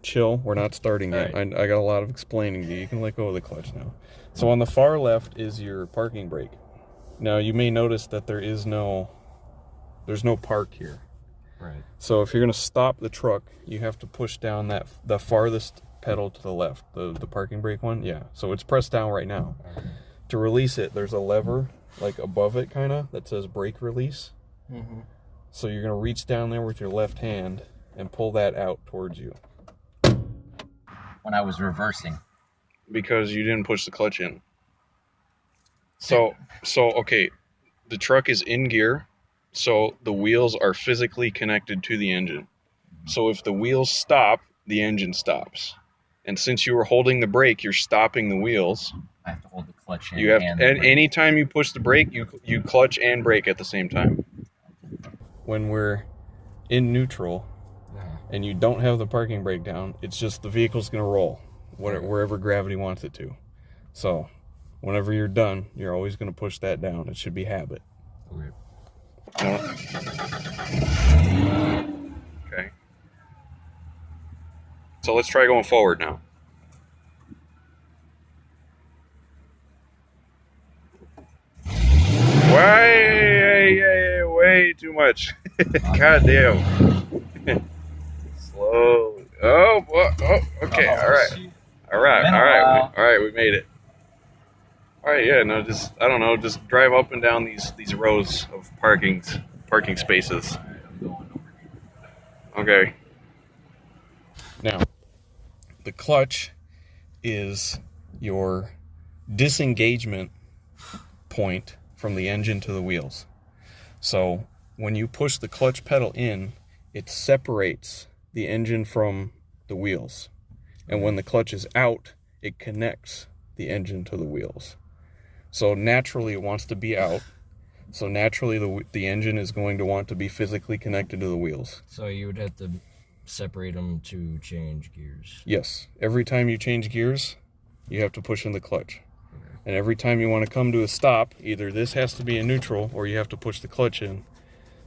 chill. We're not starting yet. Right. I got a lot of explaining to you. You can let go of the clutch now. So on the far left is your parking brake. Now you may notice that there's no park here. Right. So if you're going to stop the truck, you have to push down the farthest pedal to the left, the parking brake one. Yeah. So it's pressed down right now. Okay. To release it, there's a lever like above it kind of that says brake release. Mm-hmm. So you're going to reach down there with your left hand and pull that out towards you. When I was reversing. Because you didn't push the clutch in. So okay, the truck is in gear, so the wheels are physically connected to the engine. So if the wheels stop, the engine stops. And since you were holding the brake, you're stopping the wheels. I have to hold the clutch in. You have and anytime you push the brake, you clutch and brake at the same time. When we're in neutral and you don't have the parking brake down, it's just the vehicle's going to roll wherever gravity wants it to. So whenever you're done, you're always going to push that down. It should be habit. Okay. Okay. So let's try going forward now. Way too much. God damn. Slow. Oh, okay. All right. We made it. All right. Yeah. No, just drive up and down these rows of parking spaces. Okay. Now, the clutch is your disengagement point from the engine to the wheels. So when you push the clutch pedal in, it separates the engine from the wheels. And when the clutch is out, it connects the engine to the wheels. So naturally it wants to be out. So naturally the engine is going to want to be physically connected to the wheels. So you would have to separate them to change gears. Yes. Every time you change gears, you have to push in the clutch. And every time you want to come to a stop, either this has to be in neutral or you have to push the clutch in.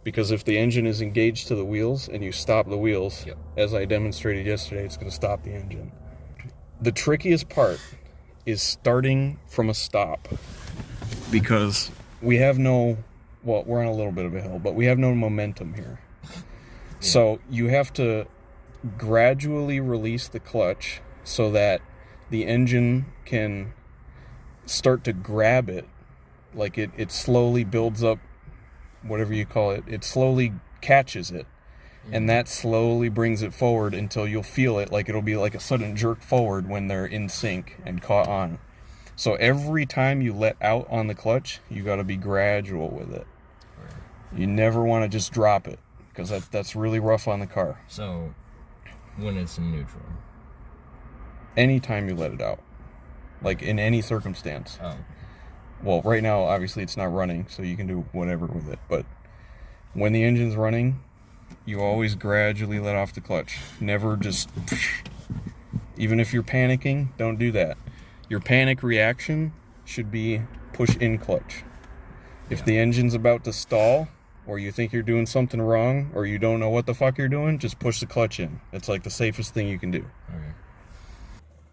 Because if the engine is engaged to the wheels and you stop the wheels, as I demonstrated yesterday, it's going to stop the engine. The trickiest part is starting from a stop. Because we have we're on a little bit of a hill, but we have no momentum here. So you have to gradually release the clutch so that the engine can start to grab it, like it slowly builds up, whatever you call it, it slowly catches it, and that slowly brings it forward until you'll feel it, like it'll be like a sudden jerk forward when they're in sync and caught on. So every time you let out on the clutch, you got to be gradual with it. You never want to just drop it, because that's really rough on the car. So when it's in neutral? Anytime you let it out. Like in any circumstance. Oh. Well, right now, obviously, it's not running, so you can do whatever with it. But when the engine's running, you always gradually let off the clutch. Never just... Even if you're panicking, don't do that. Your panic reaction should be push in clutch. If the engine's about to stall, or you think you're doing something wrong, or you don't know what the fuck you're doing, just push the clutch in. It's like the safest thing you can do. Okay.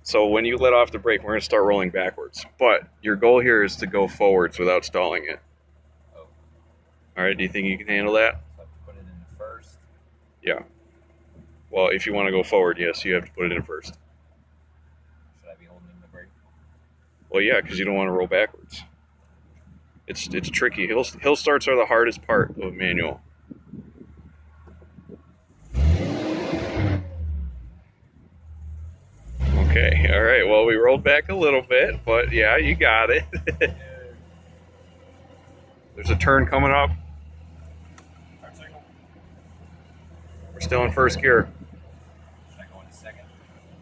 So when you let off the brake, we're going to start rolling backwards. But your goal here is to go forwards without stalling it. Oh. All right, do you think you can handle that? So I have to put it in first? Yeah. Well, if you want to go forward, yes, you have to put it in first. Should I be holding the brake? Well, yeah, because you don't want to roll backwards. It's tricky. Hill starts are the hardest part of manual. Okay, all right. Well, we rolled back a little bit, but yeah, you got it. There's a turn coming up. We're still in first gear. Should I go into second?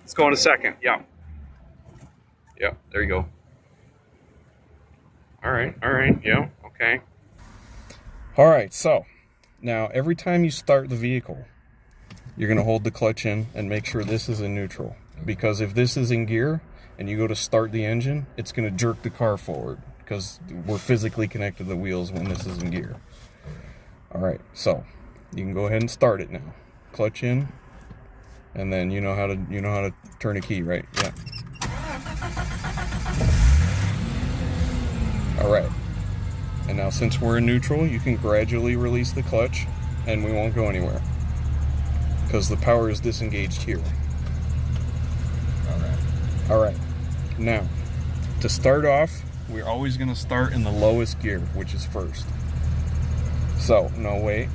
Let's go into second. Yeah. Yeah, there you go. All right. Yeah, okay. All right, so now every time you start the vehicle, you're going to hold the clutch in and make sure this is in neutral. Because if this is in gear and you go to start the engine, it's going to jerk the car forward because we're physically connected to the wheels when this is in gear. All right, so you can go ahead and start it now. Clutch in. And then you know how to turn a key, right? Yeah. All right. And now since we're in neutral, you can gradually release the clutch and we won't go anywhere because the power is disengaged here. All right. Now, to start off, we're always going to start in the lowest gear, which is first. So, no, wait.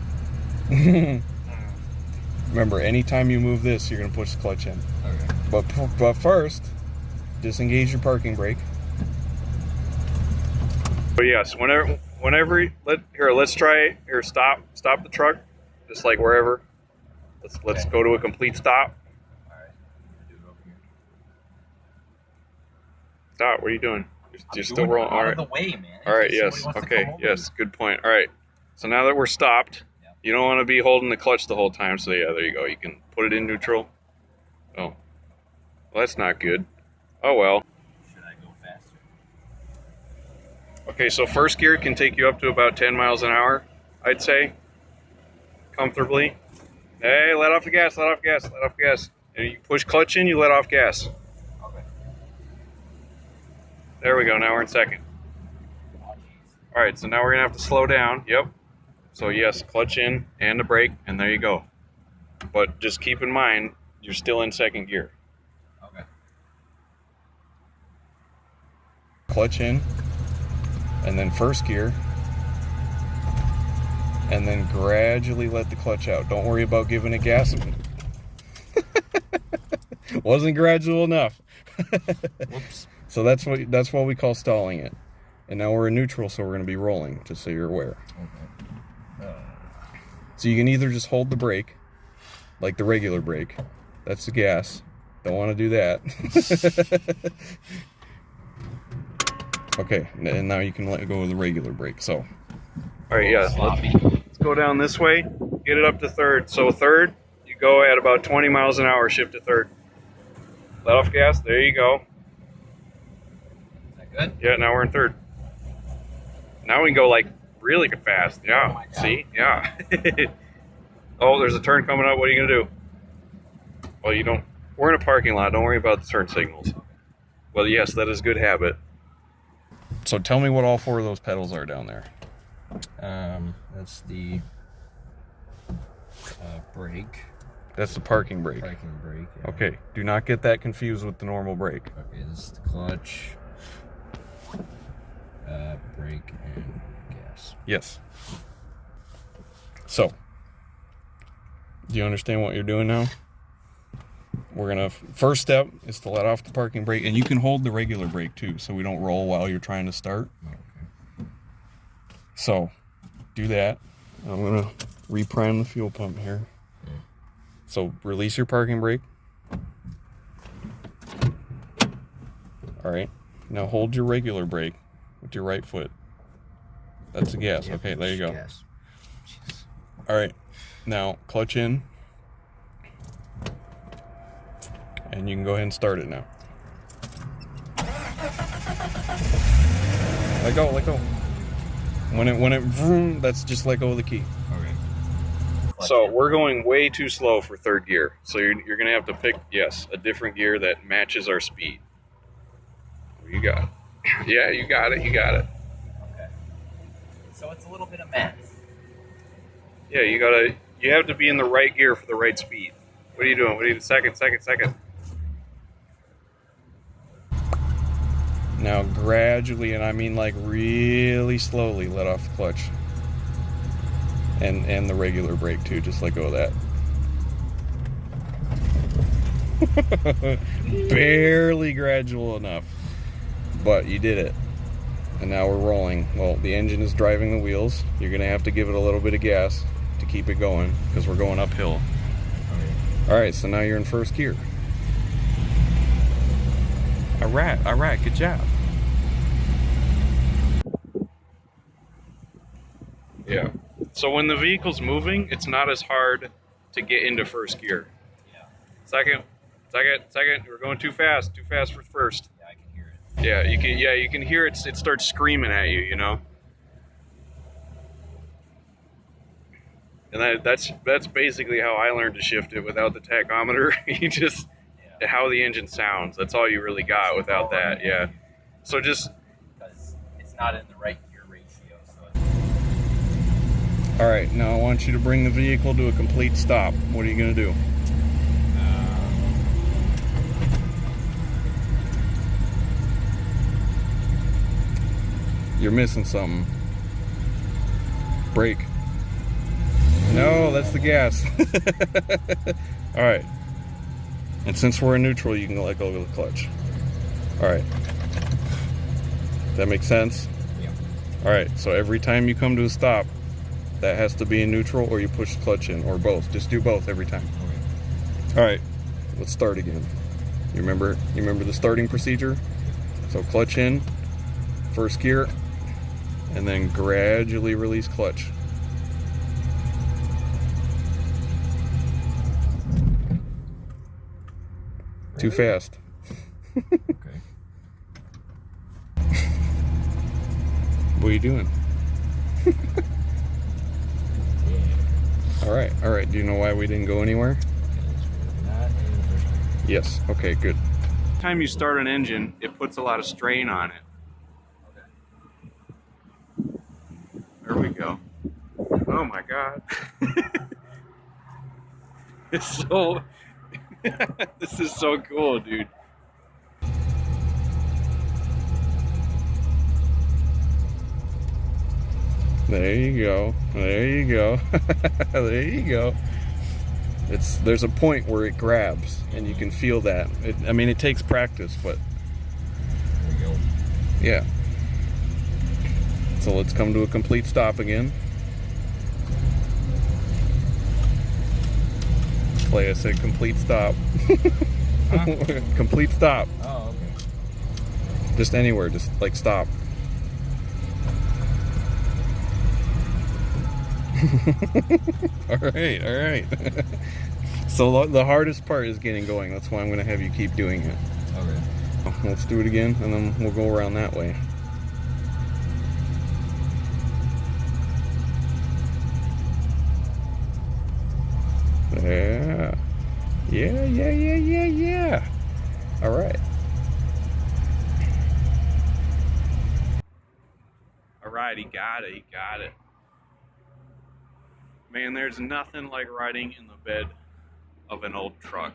Remember, anytime you move this, you're going to push the clutch in. Okay. But first, disengage your parking brake. But yes, let's try it. Here, stop the truck, just like wherever. Let's go to a complete stop. All right. Do it over here. Stop. What are you doing? You're still rolling. All right. Out of the way, man. All right. Yes. Okay. Yes. Good point. All right. So now that we're stopped, you don't want to be holding the clutch the whole time. So yeah, there you go. You can put it in neutral. Oh, well, that's not good. Oh well. Should I go faster? Okay, so first gear can take you up to about 10 miles an hour, I'd say, comfortably. Hey, let off the gas, let off gas, let off gas. And you push clutch in, you let off gas. Okay. There we go, now we're in second. All right, so now we're gonna have to slow down, yep. So yes, clutch in and the brake, and there you go. But just keep in mind, you're still in second gear. Okay. Clutch in, and then first gear, and then gradually let the clutch out. Don't worry about giving it gas. Wasn't gradual enough. Whoops. So that's what we call stalling it. And now we're in neutral, so we're going to be rolling, just so you're aware. Okay. So you can either just hold the brake, like the regular brake. That's the gas. Don't want to do that. Okay, and now you can let go of the regular brake. So, all right, yeah, let's go down this way. Get it up to third. So third, you go at about 20 miles an hour. Shift to third. Let off gas. There you go. Is that good? Yeah, now we're in third. Now we can go like really fast. Yeah. Oh, see? Yeah. Oh, there's a turn coming up. What are you gonna do? Well, you don't. We're in a parking lot. Don't worry about the turn signals. Well, yes, that is good habit. So tell me what all four of those pedals are down there. That's the brake. That's the parking brake. Parking brake. Yeah. Okay, do not get that confused with the normal brake. Okay, this is the clutch, brake, and gas. Yes. So, do you understand what you're doing now? We're gonna, first step is to let off the parking brake, and you can hold the regular brake too, so we don't roll while you're trying to start. Okay. So, do that. I'm gonna reprime the fuel pump here. So release your parking brake. All right. Now hold your regular brake with your right foot. That's the gas. Yep, Okay, there you go. Gas. Jeez. All right. Now clutch in. And you can go ahead and start it now. Let go, let go. When it vroom, that's just let go of the key. Okay. So we're going way too slow for third gear. So you're going to have to pick, yes, a different gear that matches our speed. You got it. Yeah, you got it. You got it. Okay. So it's a little bit of math. Yeah, you have to be in the right gear for the right speed. What are you doing? What are you, second. Now gradually, and I mean like really slowly, let off the clutch. And the regular brake too, just let go of that. Barely gradual enough, but you did it. And now we're rolling. Well, the engine is driving the wheels. You're gonna have to give it a little bit of gas to keep it going because we're going uphill. Okay. All right, so now you're in first gear. All right, good job. Yeah. So when the vehicle's moving, it's not as hard to get into first gear. Yeah. Second. We're going too fast for first. Yeah, I can hear it. Yeah, you can hear it. It starts screaming at you, you know. And that's basically how I learned to shift it without the tachometer. You just how the engine sounds. That's all you really got without that. Yeah. So just because it's not in the right gear ratio. So all right. Now I want you to bring the vehicle to a complete stop. What are you gonna do? You're missing something. Brake. No, that's the gas. All right. And since we're in neutral, you can let go of the clutch. All right. That makes sense? yeah. All right. So every time you come to a stop, that has to be in neutral or you push the clutch in, or both. Just do both every time. Okay. All right. Let's start again. You remember the starting procedure? So clutch in, first gear, and then gradually release clutch. Too fast. Okay. What are you doing? Yeah. All right. Do you know why we didn't go anywhere? Because we're not in the first gear. Yes. Okay, good. Time you start an engine, it puts a lot of strain on it. Okay. There we go. Oh my God. It's so this is so cool, dude. There you go. There you go. There you go. There's a point where it grabs and you can feel that. I mean, it takes practice, but There we go. yeah. So let's come to a complete stop again. Play, I said complete stop. Huh? Complete stop. Oh, okay. Just anywhere, just like stop. All right. So the hardest part is getting going. That's why I'm going to have you keep doing it. Okay. Let's do it again, and then we'll go around that way. Yeah. All right. All right, he got it. Man, there's nothing like riding in the bed of an old truck.